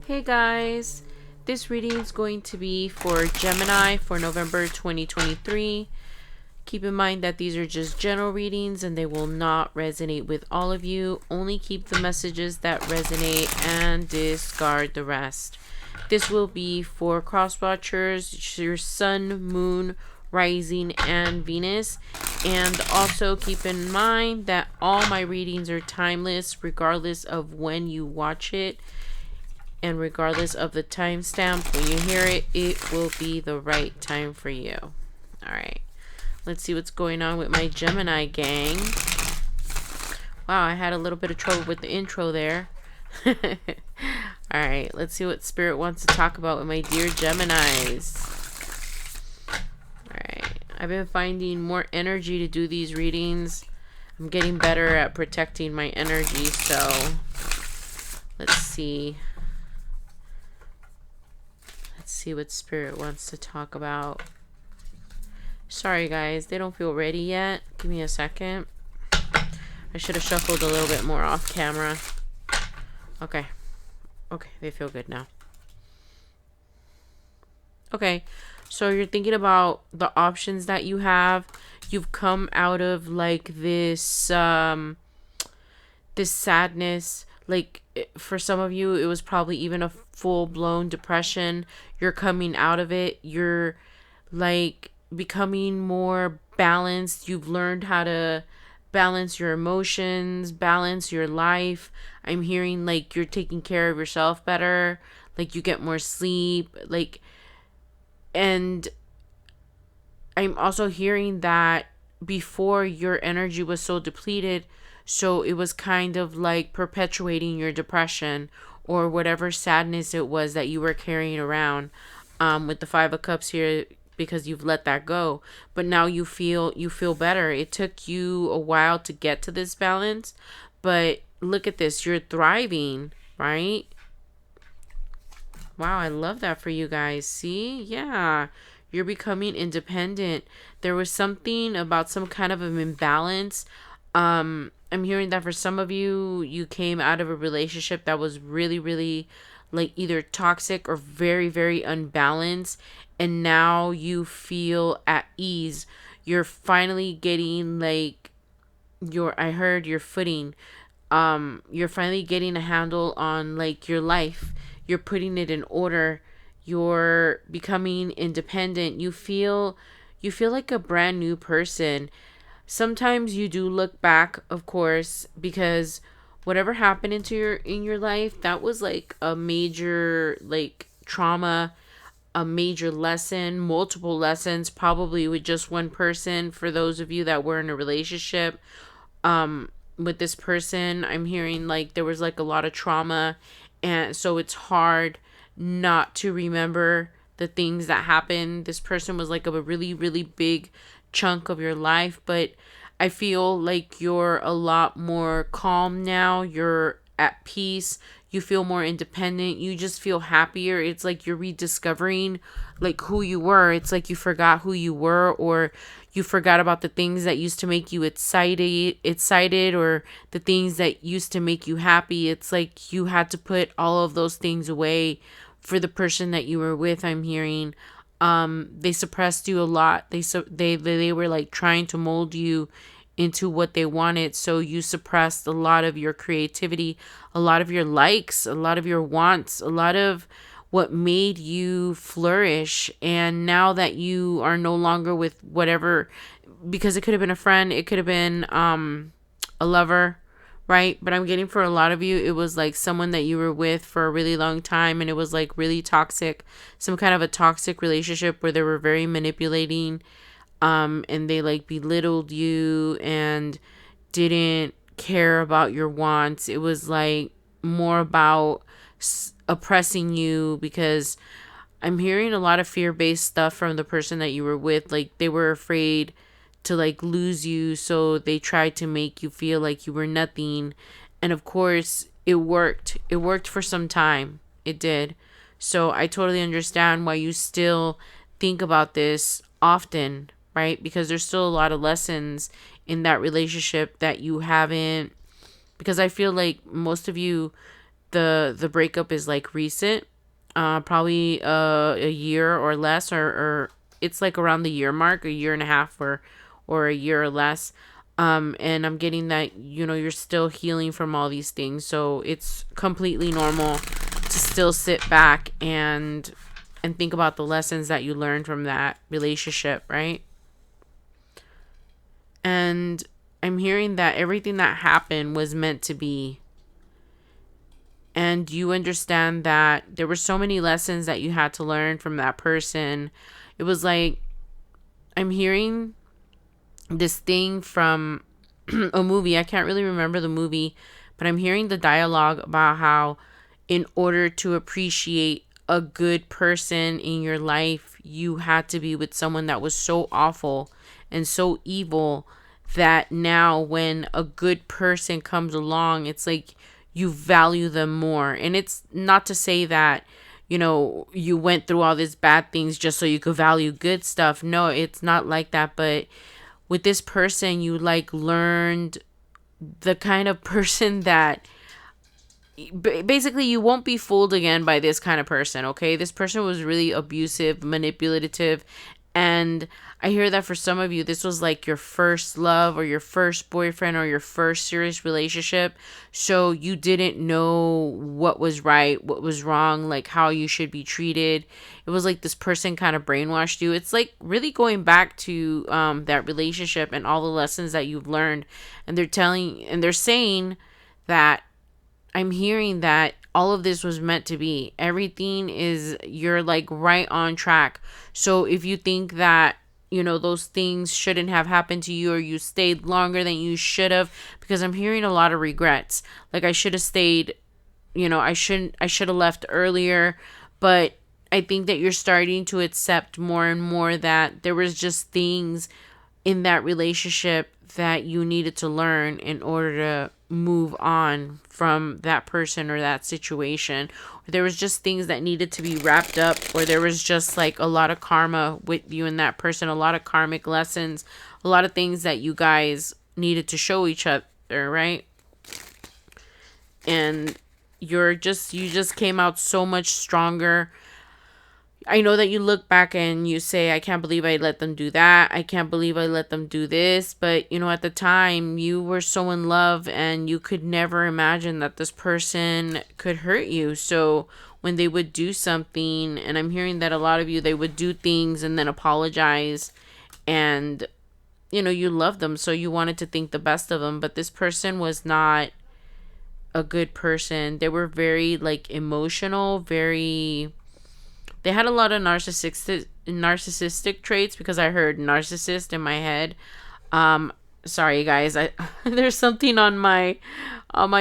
Hey guys, this reading is going to be for Gemini for November 2023. Keep in mind that these are just general readings and they will not resonate with all of you. Only keep the messages that resonate and discard the rest. This will be for cross watchers, your sun, moon, rising, and Venus. And also keep in mind that all my readings are timeless regardless of when you watch it. And regardless of the timestamp, when you hear it, it will be the right time for you. Alright, let's see what's going on with my Gemini gang. Wow, I had a little bit of trouble with the intro there. Alright, let's see what Spirit wants to talk about with my dear Geminis. Alright, I've been finding more energy to do these readings. I'm getting better at protecting my energy, so let's see. See what Spirit wants to talk about. Sorry guys, they don't feel ready yet. Give me a second. I should have shuffled a little bit more off camera. Okay, they feel good now. Okay, so you're thinking about the options that you have. You've come out of like this this sadness. Like for some of you, it was probably even a full-blown depression. You're coming out of it. You're like becoming more balanced. You've learned how to balance your emotions, balance your life. I'm hearing like you're taking care of yourself better. Like you get more sleep. Like, and I'm also hearing that before your energy was so depleted, so it was kind of like perpetuating your depression or whatever sadness it was that you were carrying around with the Five of Cups here, because you've let that go. But now you feel better. It took you a while to get to this balance, but look at this. You're thriving, right? Wow, I love that for you guys. See? Yeah. You're becoming independent. There was something about some kind of an imbalance. I'm hearing that for some of you, you came out of a relationship that was really, really like either toxic or very, very unbalanced. And now you feel at ease. You're finally getting like I heard your footing. You're finally getting a handle on like your life. You're putting it in order. You're becoming independent. You feel like a brand new person. Sometimes you do look back, of course, because whatever happened in your life, that was like a major like trauma, a major lesson, multiple lessons, probably with just one person. For those of you that were in a relationship with this person, I'm hearing like there was like a lot of trauma, and so it's hard not to remember the things that happened. This person was like a really, really big chunk of your life, but I feel like you're a lot more calm now. You're at peace. You feel more independent. You just feel happier. It's like you're rediscovering like who you were. It's like you forgot who you were, or you forgot about the things that used to make you excited, or the things that used to make you happy. It's like you had to put all of those things away for the person that you were with. I'm hearing they suppressed you a lot. They were like trying to mold you into what they wanted, so you suppressed a lot of your creativity, a lot of your likes, a lot of your wants, a lot of what made you flourish. And now that you are no longer with whatever, because it could have been a friend, it could have been a lover, right? But I'm getting for a lot of you, it was like someone that you were with for a really long time, and it was like really toxic, some kind of a toxic relationship where they were very manipulating, and they like belittled you and didn't care about your wants. It was like more about oppressing you, because I'm hearing a lot of fear-based stuff from the person that you were with. Like they were afraid to like lose you, so they tried to make you feel like you were nothing. And of course it worked for some time. It did. So I totally understand why you still think about this often, right? Because there's still a lot of lessons in that relationship that you haven't, because I feel like most of you the breakup is like recent, probably a year or less, or it's like around the year mark, a year and a half, or a year or less. And I'm getting that, you're still healing from all these things, so it's completely normal to still sit back and think about the lessons that you learned from that relationship, right? And I'm hearing that everything that happened was meant to be. And you understand that there were so many lessons that you had to learn from that person. It was like, I'm hearing this thing from a movie. I can't really remember the movie, but I'm hearing the dialogue about how, in order to appreciate a good person in your life, you had to be with someone that was so awful and so evil that now when a good person comes along, it's like you value them more. And it's not to say that, you went through all these bad things just so you could value good stuff. No, it's not like that. But with this person, you like learned the kind of person that basically you won't be fooled again by this kind of person. Okay, this person was really abusive, manipulative, and I hear that for some of you this was like your first love or your first boyfriend or your first serious relationship, so you didn't know what was right, what was wrong, like how you should be treated. It was like this person kind of brainwashed you. It's like really going back to that relationship and all the lessons that you've learned, and they're saying that, I'm hearing that all of this was meant to be. Everything is, you're like right on track. So if you think that, those things shouldn't have happened to you, or you stayed longer than you should have, because I'm hearing a lot of regrets. Like, I should have stayed, I should have left earlier. But I think that you're starting to accept more and more that there was just things in that relationship that you needed to learn in order to move on from that person or that situation. Or there was just things that needed to be wrapped up, or there was just like a lot of karma with you and that person, a lot of karmic lessons, a lot of things that you guys needed to show each other, right? And you just came out so much stronger. I know that you look back and you say, I can't believe I let them do that. I can't believe I let them do this. But, at the time, you were so in love and you could never imagine that this person could hurt you. So when they would do something, and I'm hearing that a lot of you, they would do things and then apologize. And, you love them, so you wanted to think the best of them. But this person was not a good person. They were very, like, emotional, they had a lot of narcissistic traits, because I heard narcissist in my head. Sorry guys, I there's something on my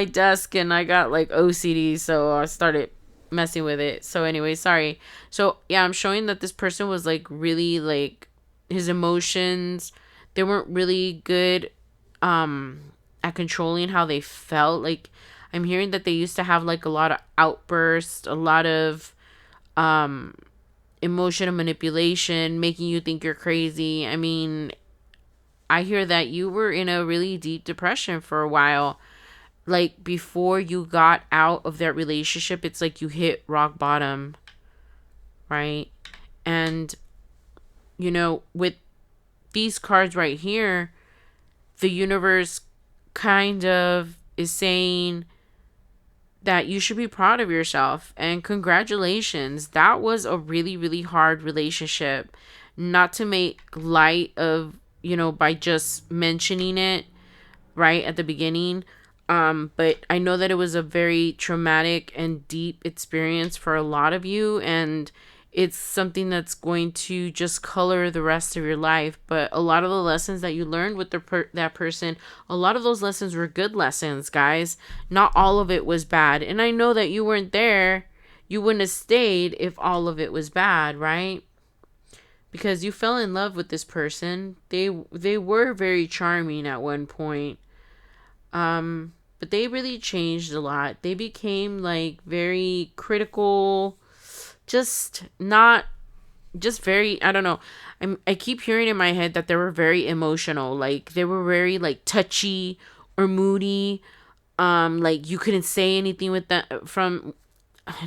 desk and I got like OCD, so I started messing with it. So anyway, sorry. So yeah, I'm showing that this person was like really, like, his emotions, they weren't really good at controlling how they felt. Like, I'm hearing that they used to have like a lot of outbursts, a lot of emotional manipulation, making you think you're crazy. I mean, I hear that you were in a really deep depression for a while. Like, before you got out of that relationship, it's like you hit rock bottom, right? And, with these cards right here, the universe kind of is saying that you should be proud of yourself and congratulations. That was a really, really hard relationship. Not to make light of, by just mentioning it right at the beginning. But I know that it was a very traumatic and deep experience for a lot of you, and it's something that's going to just color the rest of your life. But a lot of the lessons that you learned with that person, a lot of those lessons were good lessons, guys. Not all of it was bad. And I know that you weren't there. You wouldn't have stayed if all of it was bad, right? Because you fell in love with this person. They were very charming at one point. But they really changed a lot. They became like very critical, just not, just very, I don't know. I keep hearing in my head that they were very emotional. Like, they were very like touchy or moody. Like you couldn't say anything with that from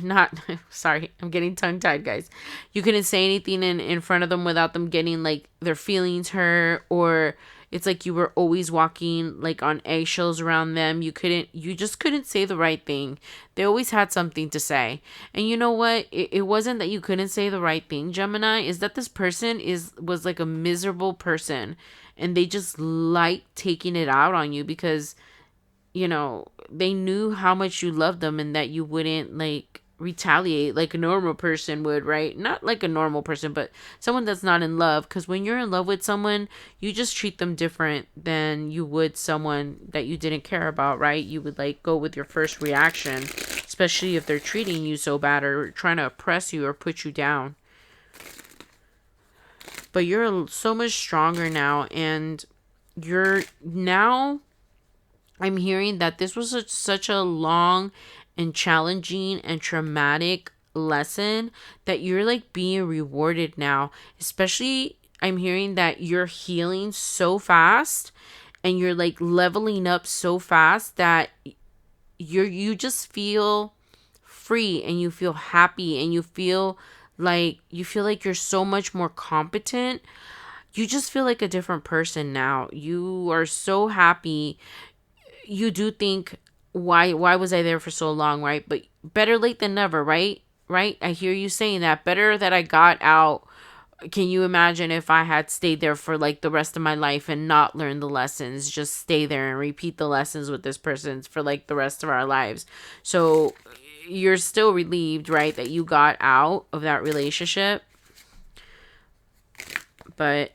not sorry, I'm getting tongue tied, guys. You couldn't say anything in front of them without them getting like their feelings hurt, or it's like you were always walking like on eggshells around them. You just couldn't say the right thing. They always had something to say. And you know what, it wasn't that you couldn't say the right thing, Gemini, is that this person was like a miserable person, and they just like taking it out on you because they knew how much you loved them and that you wouldn't like retaliate like a normal person would, right? Not like a normal person, but someone that's not in love. Because when you're in love with someone, you just treat them different than you would someone that you didn't care about, right? You would like go with your first reaction, especially if they're treating you so bad or trying to oppress you or put you down. But you're so much stronger now, and you're now I'm hearing that this was such a long and challenging and traumatic lesson that you're like being rewarded now. Especially, I'm hearing that you're healing so fast and you're like leveling up so fast that you just feel free and you feel happy and you feel like you're so much more competent. You just feel like a different person now. You are so happy. You do think, why was I there for so long, right? But better late than never, right? Right? I hear you saying that. Better that I got out. Can you imagine if I had stayed there for like the rest of my life and not learned the lessons, just stay there and repeat the lessons with this person for like the rest of our lives. So you're still relieved, right, that you got out of that relationship. But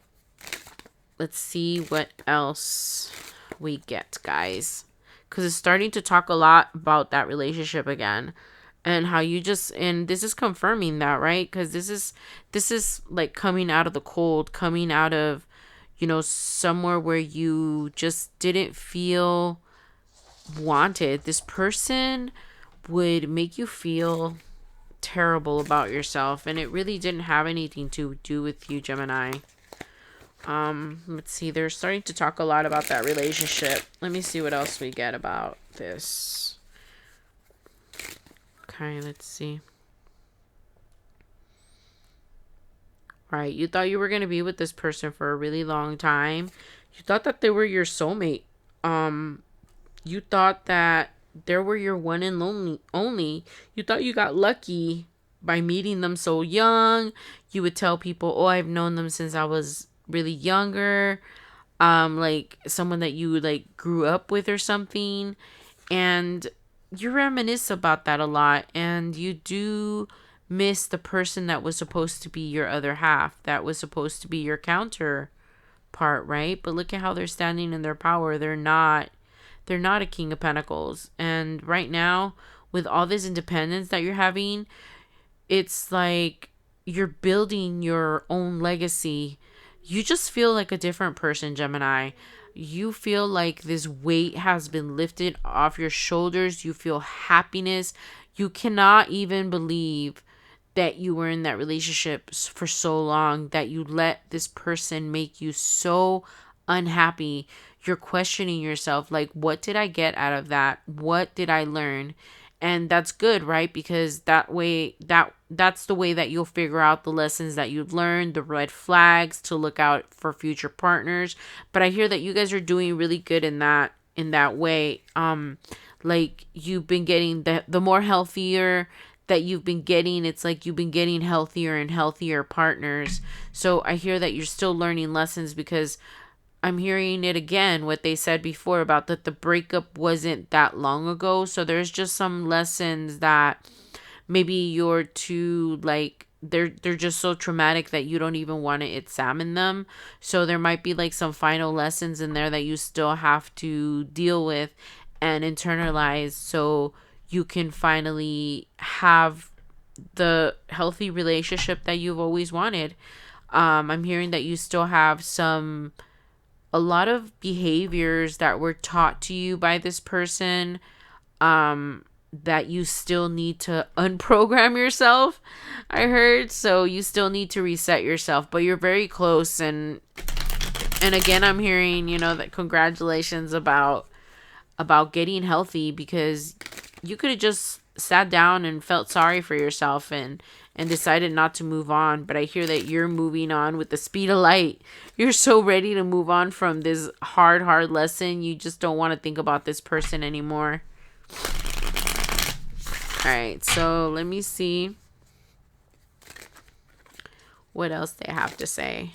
let's see what else we get, guys, because it's starting to talk a lot about that relationship again, and how you just, and this is confirming that, right? Because this is like coming out of the cold, coming out of somewhere where you just didn't feel wanted. This person would make you feel terrible about yourself, and it really didn't have anything to do with you, Gemini. Let's see, they're starting to talk a lot about that relationship. Let me see what else we get about this. Okay, let's see. Right, you thought you were going to be with this person for a really long time. You thought that they were your soulmate. You thought that they were your one and only. You thought you got lucky by meeting them so young. You would tell people, oh, I've known them since I was really younger, like someone that you like grew up with or something, and you reminisce about that a lot, and you do miss the person that was supposed to be your other half, that was supposed to be your counterpart, right? But look at how they're standing in their power. They're not a king of pentacles, and right now with all this independence that you're having, it's like you're building your own legacy. You just feel like a different person, Gemini. You feel like this weight has been lifted off your shoulders. You feel happiness. You cannot even believe that you were in that relationship for so long, that you let this person make you so unhappy. You're questioning yourself, like, what did I get out of that? What did I learn? And that's good, right? Because that's the way that you'll figure out the lessons that you've learned, the red flags to look out for future partners. But I hear that you guys are doing really good in that way. Like you've been getting the more healthier that you've been getting, it's like you've been getting healthier and healthier partners. So I hear that you're still learning lessons, because I'm hearing it again, what they said before about that the breakup wasn't that long ago. So there's just some lessons that maybe you're too like they're just so traumatic that you don't even want to examine them. So there might be like some final lessons in there that you still have to deal with and internalize, so you can finally have the healthy relationship that you've always wanted. I'm hearing that you still have a lot of behaviors that were taught to you by this person, that you still need to unprogram yourself, I heard. So you still need to reset yourself, but you're very close. And again, I'm hearing, that congratulations about about getting healthy, because you could have just sat down and felt sorry for yourself and decided not to move on. But I hear that you're moving on with the speed of light. You're so ready to move on from this hard lesson. You just don't want to think about this person anymore. All right, so let me see what else they have to say.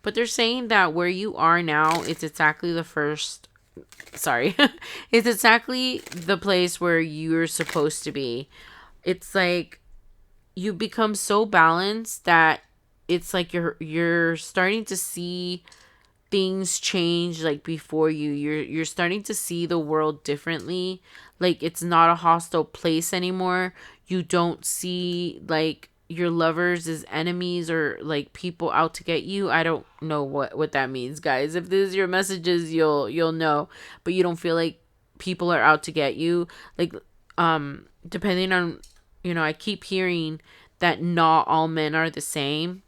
But they're saying that where you are now, it's exactly the first. Sorry. It's exactly the place where you're supposed to be. It's like you become so balanced that it's like you're starting to see things change like before you. You're starting to see the world differently. Like it's not a hostile place anymore. You don't see like your lovers as enemies or like people out to get you. I don't know what that means, guys. If this is your messages, you'll know. But you don't feel like people are out to get you. Like depending on, I keep hearing that not all men are the same.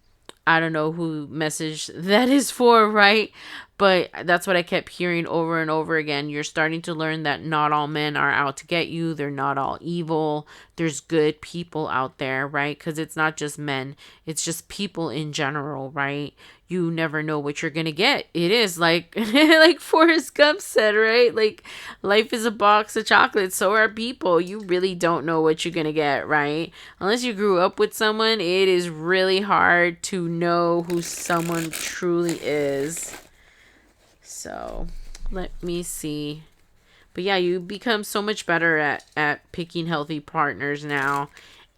I don't know who message that is for, right? But that's what I kept hearing over and over again. You're starting to learn that not all men are out to get you. They're not all evil. There's good people out there, right? Because it's not just men. It's just people in general, right? You never know what you're going to get. It is like, like Forrest Gump said, right? Like life is a box of chocolates. So are people. You really don't know what you're going to get, right? Unless you grew up with someone, it is really hard to know who someone truly is. So let me see. But yeah, you become so much better at picking healthy partners now.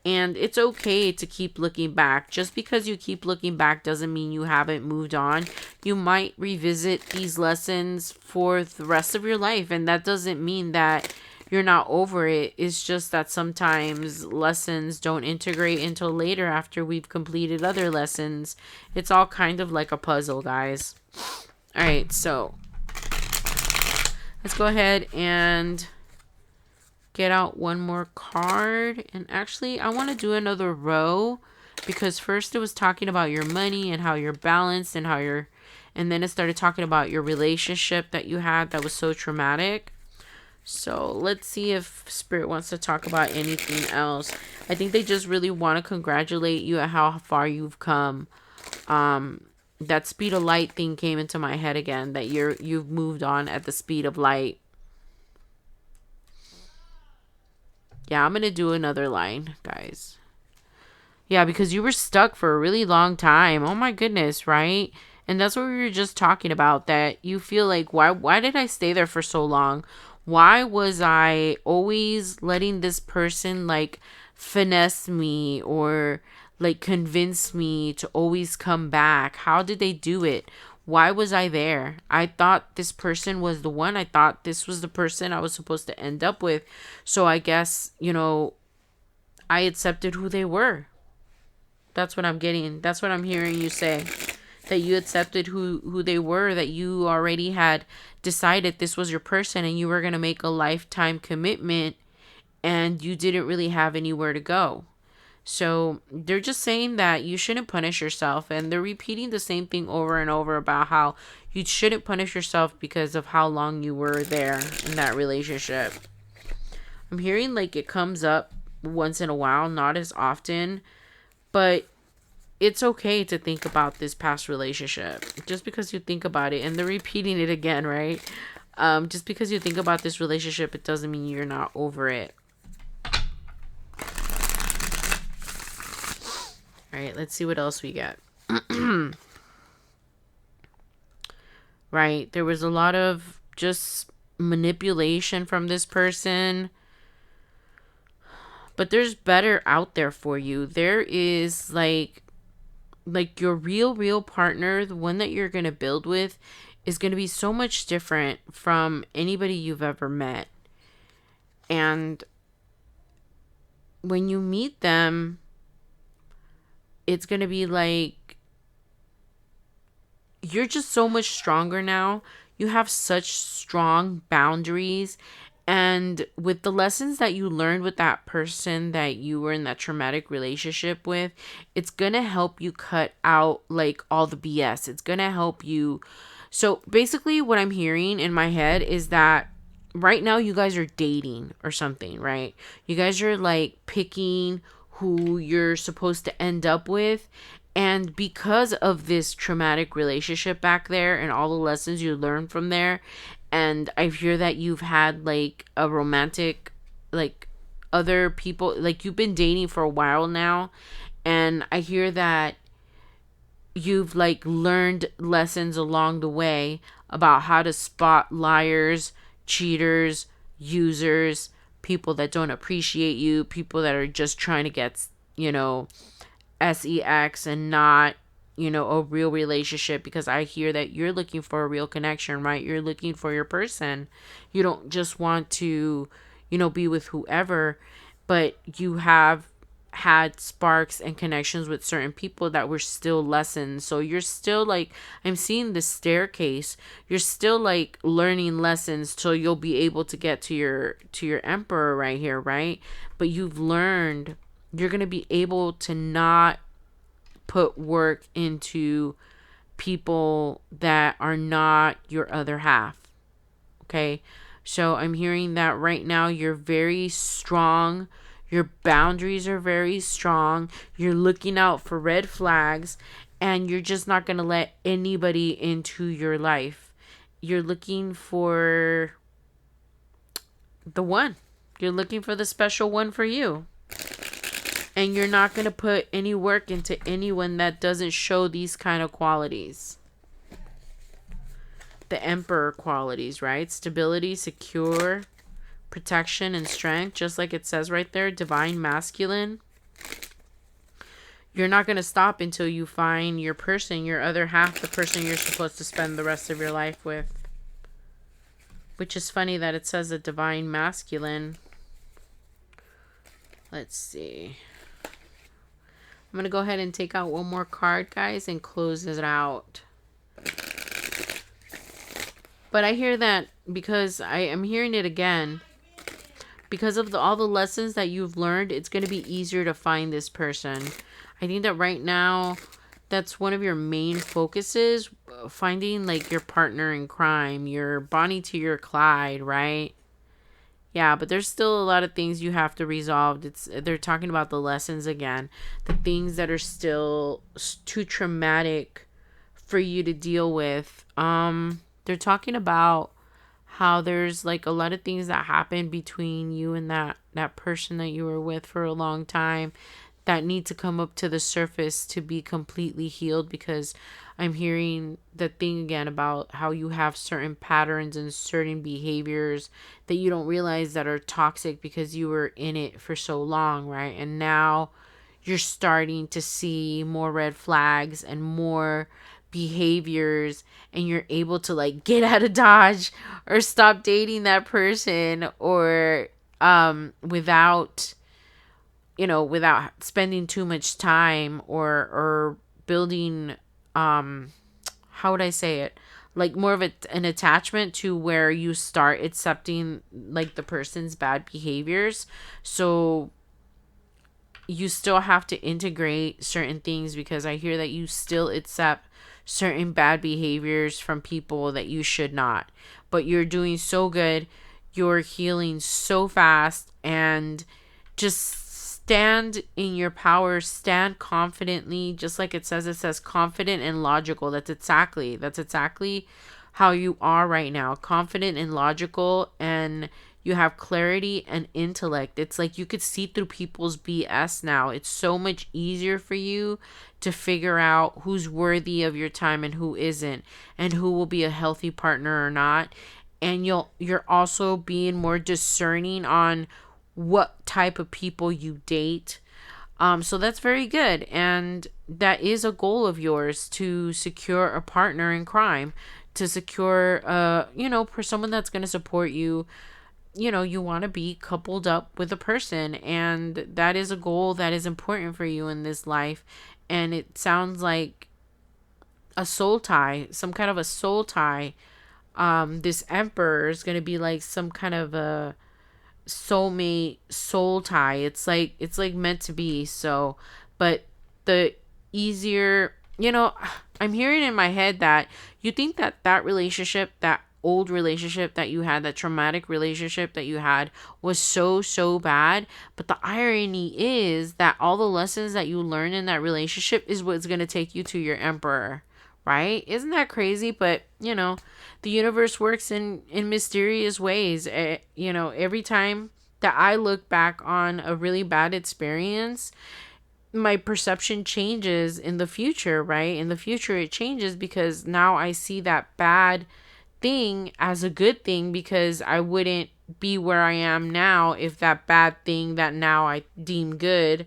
And it's okay to keep looking back. Just because you keep looking back doesn't mean you haven't moved on. You might revisit these lessons for the rest of your life. And that doesn't mean that you're not over it. It's just that sometimes lessons don't integrate until later after we've completed other lessons. It's all kind of like a puzzle, guys. All right, so let's go ahead and get out one more card. And actually, I want to do another row because first it was talking about your money and how you're balanced and and then it started talking about your relationship that you had that was so traumatic. So let's see if Spirit wants to talk about anything else. I think they just really want to congratulate you at how far you've come. That speed of light thing came into my head again, that you've moved on at the speed of light. Yeah, I'm going to do another line, guys. Yeah, because you were stuck for a really long time. Oh my goodness, right? And that's what we were just talking about, that you feel like, why did I stay there for so long? Why was I always letting this person like finesse me or like convince me to always come back? How did they do it? Why was I there? I thought this person was the one. I thought this was the person I was supposed to end up with. So I guess, I accepted who they were. That's what I'm getting. That's what I'm hearing you say. That you accepted who they were, that you already had decided this was your person and you were going to make a lifetime commitment and you didn't really have anywhere to go. So they're just saying that you shouldn't punish yourself, and they're repeating the same thing over and over about how you shouldn't punish yourself because of how long you were there in that relationship. I'm hearing like it comes up once in a while, not as often, but it's okay to think about this past relationship. Just because you think about it, and they're repeating it again, right? Just because you think about this relationship, it doesn't mean you're not over it. All right, let's see what else we get. Right, there was a lot of just manipulation from this person. But there's better out there for you. There is like your real partner, the one that you're going to build with, is going to be so much different from anybody you've ever met. And when you meet them, it's going to be like you're just so much stronger now. You have such strong boundaries. And with the lessons that you learned with that person that you were in that traumatic relationship with, it's going to help you cut out like all the BS. It's going to help you. So basically what I'm hearing in my head is that right now you guys are dating or something, right? You guys are like picking who you're supposed to end up with. And because of this traumatic relationship back there and all the lessons you learned from there, and I hear that you've had like a romantic, like other people, like you've been dating for a while now. And I hear that you've like learned lessons along the way about how to spot liars, cheaters, users, people that don't appreciate you, people that are just trying to get, you know, sex and not, you know, a real relationship. Because I hear that you're looking for a real connection, right? You're looking for your person. You don't just want to, you know, be with whoever, but you have had sparks and connections with certain people that were still lessons. So you're still like, I'm seeing the staircase. You're still like learning lessons till you'll be able to get to your emperor right here, right? But you've learned, you're going to be able to not put work into people that are not your other half. Okay? So I'm hearing that right now you're very strong. Your boundaries are very strong. You're looking out for red flags, and you're just not going to let anybody into your life. You're looking for the one. You're looking for the special one for you. And you're not going to put any work into anyone that doesn't show these kind of qualities. The emperor qualities, right? Stability, secure, protection, and strength. Just like it says right there, divine masculine. You're not going to stop until you find your person, your other half, the person you're supposed to spend the rest of your life with. Which is funny that it says a divine masculine. Let's see. I'm going to go ahead and take out one more card, guys, and close it out. But I hear that because I am hearing it again. Because of all the lessons that you've learned, it's going to be easier to find this person. I think that right now, that's one of your main focuses. Finding like your partner in crime, your Bonnie to your Clyde, right? Yeah, but there's still a lot of things you have to resolve. They're talking about the lessons again, the things that are still too traumatic for you to deal with. They're talking about how there's like a lot of things that happened between you and that person that you were with for a long time that need to come up to the surface to be completely healed. Because I'm hearing the thing again about how you have certain patterns and certain behaviors that you don't realize that are toxic because you were in it for so long, right? And now you're starting to see more red flags and more behaviors, and you're able to like get out of Dodge or stop dating that person, or without, you know, without spending too much time or building how would I say it, like more of an attachment to where you start accepting like the person's bad behaviors. So you still have to integrate certain things, because I hear that you still accept certain bad behaviors from people that you should not. But you're doing so good. You're healing so fast, and just stand in your power, stand confidently, just like it says confident and logical. That's exactly how you are right now. Confident and logical, and you have clarity and intellect. It's like you could see through people's BS now. It's so much easier for you to figure out who's worthy of your time and who isn't, and who will be a healthy partner or not. And you're also being more discerning on what type of people you date. So that's very good. And that is a goal of yours, to secure a partner in crime, to secure, for someone that's going to support you. You know, you want to be coupled up with a person, and that is a goal that is important for you in this life. And it sounds like a soul tie, some kind of a soul tie. This emperor is going to be like some kind of a soulmate soul tie. It's like meant to be. So, but the easier, I'm hearing in my head that you think that relationship, that old relationship that you had, that traumatic relationship that you had, was so, so bad. But the irony is that all the lessons that you learn in that relationship is what's going to take you to your emperor, right? Isn't that crazy? But, the universe works in mysterious ways. Every time that I look back on a really bad experience, my perception changes in the future, right? In the future, it changes because now I see that bad thing as a good thing, because I wouldn't be where I am now if that bad thing that now I deem good,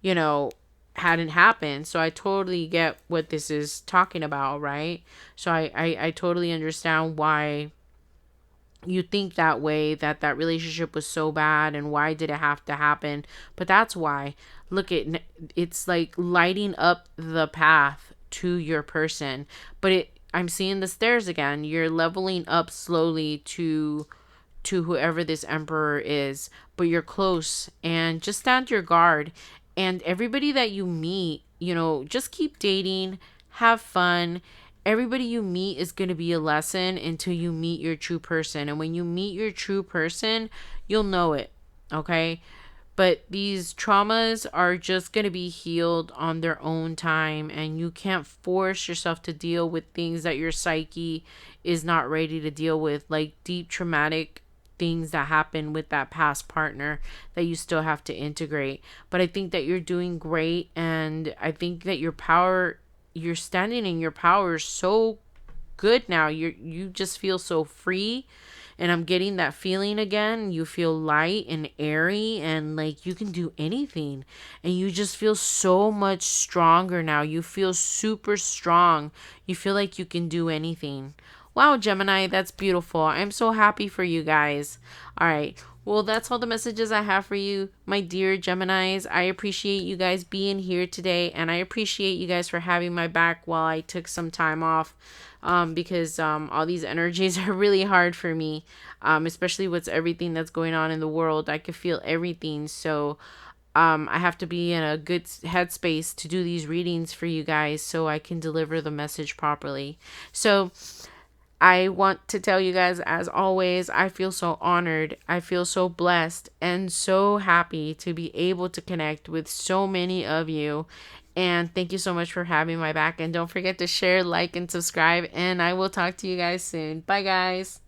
you know, hadn't happened. So I totally get what this is talking about, right? So I totally understand why you think that way, that that relationship was so bad and why did it have to happen. But that's why, look, it's like lighting up the path to your person. But I'm seeing the stairs again. You're leveling up slowly to whoever this emperor is, but you're close, and just stand your guard. And everybody that you meet, just keep dating, have fun. Everybody you meet is going to be a lesson until you meet your true person. And when you meet your true person, you'll know it. Okay? But these traumas are just going to be healed on their own time, and you can't force yourself to deal with things that your psyche is not ready to deal with, like deep traumatic things that happen with that past partner that you still have to integrate. But I think that you're doing great, and I think that you're standing in your power so good now. You just feel so free, and I'm getting that feeling again. You feel light and airy, and like you can do anything, and you just feel so much stronger now. You feel super strong. You feel like you can do anything. Wow, Gemini, that's beautiful. I'm so happy for you guys. All right. Well, that's all the messages I have for you, my dear Geminis. I appreciate you guys being here today, and I appreciate you guys for having my back while I took some time off, because all these energies are really hard for me, especially with everything that's going on in the world. I could feel everything. So I have to be in a good headspace to do these readings for you guys so I can deliver the message properly. So I want to tell you guys, as always, I feel so honored. I feel so blessed and so happy to be able to connect with so many of you. And thank you so much for having my back. And don't forget to share, like, and subscribe. And I will talk to you guys soon. Bye, guys.